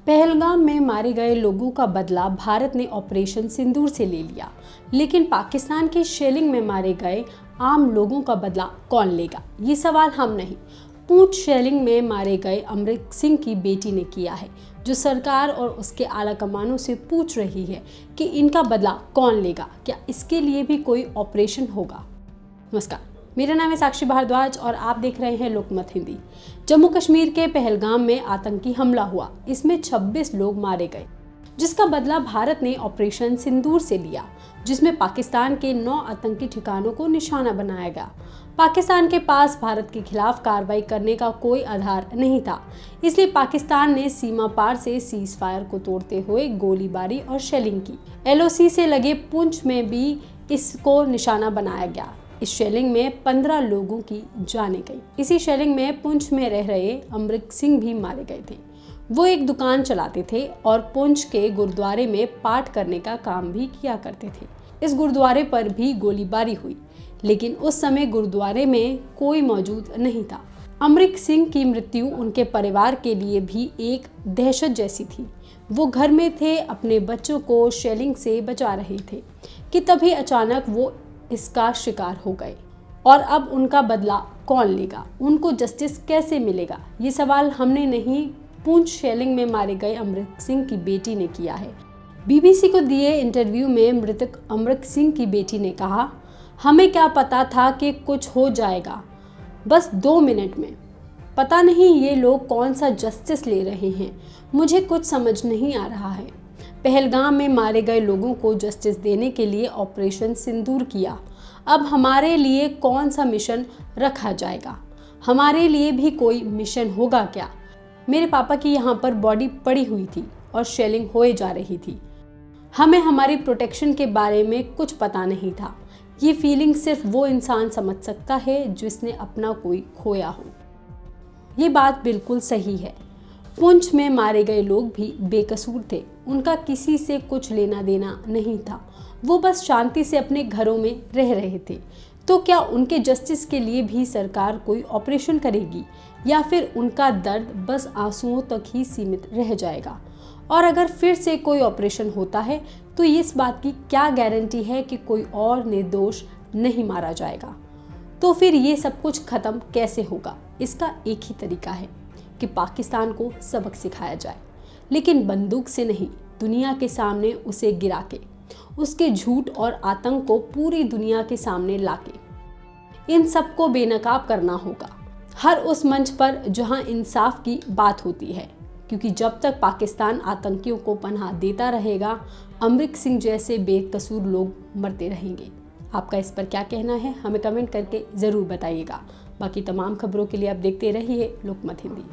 पहलगाम में मारे गए लोगों का बदला भारत ने ऑपरेशन सिंदूर से ले लिया, लेकिन पाकिस्तान की शेलिंग में मारे गए आम लोगों का बदला कौन लेगा? ये सवाल हम नहीं, पूंछ शेलिंग में मारे गए अमृत सिंह की बेटी ने किया है, जो सरकार और उसके आला कमानों से पूछ रही है कि इनका बदला कौन लेगा, क्या इसके लिए भी कोई ऑपरेशन होगा। नमस्कार, मेरा नाम है साक्षी भारद्वाज और आप देख रहे हैं लोकमत हिंदी। जम्मू कश्मीर के पहलगाम में आतंकी हमला हुआ, इसमें 26 लोग मारे गए, जिसका बदला भारत ने ऑपरेशन सिंदूर से लिया, जिसमें पाकिस्तान के 9 आतंकी ठिकानों को निशाना बनाया गया। पाकिस्तान के पास भारत के खिलाफ कार्रवाई करने का कोई आधार नहीं था, इसलिए पाकिस्तान ने सीमा पार से सीज फायर को तोड़ते हुए गोलीबारी और शेलिंग की। LOC से लगे पुंछ में भी इसको निशाना बनाया गया। इस शेलिंग में 15 लोगों की जानें गई। इसी शेलिंग में पुंछ में रह रहे अमृत सिंह भी मारे गए थे। वो एक दुकान चलाते थे और पुंछ के गुरुद्वारे में पाठ करने का काम भी किया करते थे। इस गुरुद्वारे पर भी गोलीबारी हुई, लेकिन उस समय गुरुद्वारे में कोई मौजूद नहीं था। अमृत सिंह की मृत्यु उनके परिवार के लिए भी एक दहशत जैसी थी। वो घर में थे, अपने बच्चों को शेलिंग से बचा रहे थे कि तभी अचानक वो इसका शिकार हो गए। और अब उनका बदला कौन लेगा? उनको जस्टिस कैसे मिलेगा? ये सवाल हमने नहीं, पुंछ शेलिंग में मारे गए अमृत सिंह की बेटी ने किया है। BBC को दिए इंटरव्यू में मृतक अमृत सिंह की बेटी ने कहा, हमें क्या पता था कि कुछ हो जाएगा, बस 2 मिनट में। पता नहीं ये लोग कौन सा जस्टिस ले रहे हैं, मुझे कुछ समझ नहीं आ रहा है। पहलगाम में मारे गए लोगों को जस्टिस देने के लिए ऑपरेशन सिंदूर किया। अब हमारे लिए कौन सा मिशन रखा जाएगा? हमारे लिए भी कोई मिशन होगा क्या? मेरे पापा की यहाँ पर बॉडी पड़ी हुई थी और शेलिंग होए जा रही थी। हमें हमारी प्रोटेक्शन के बारे में कुछ पता नहीं था। ये फीलिंग सिर्फ वो इंसान समझ सकता है जिसने अपना कोई खोया हो। ये बात बिल्कुल सही है। पुंछ में मारे गए लोग भी बेकसूर थे, उनका किसी से कुछ लेना देना नहीं था। वो बस शांति से अपने घरों में रह रहे थे। तो क्या उनके जस्टिस के लिए भी सरकार कोई ऑपरेशन करेगी, या फिर उनका दर्द बस आंसुओं तक ही सीमित रह जाएगा? और अगर फिर से कोई ऑपरेशन होता है तो इस बात की क्या गारंटी है कि कोई और निर्दोष नहीं मारा जाएगा? तो फिर ये सब कुछ खत्म कैसे होगा? इसका एक ही तरीका है कि पाकिस्तान को सबक सिखाया जाए, लेकिन बंदूक से नहीं, दुनिया के सामने उसे गिरा के, उसके झूठ और आतंक को पूरी दुनिया के सामने लाके इन सबको बेनकाब करना होगा, हर उस मंच पर जहां इंसाफ की बात होती है। क्योंकि जब तक पाकिस्तान आतंकियों को पनाह देता रहेगा, अमृत सिंह जैसे बेकसूर लोग मरते रहेंगे। आपका इस पर क्या कहना है, हमें कमेंट करके ज़रूर बताइएगा। बाकी तमाम खबरों के लिए आप देखते रहिए लोकमत हिंदी।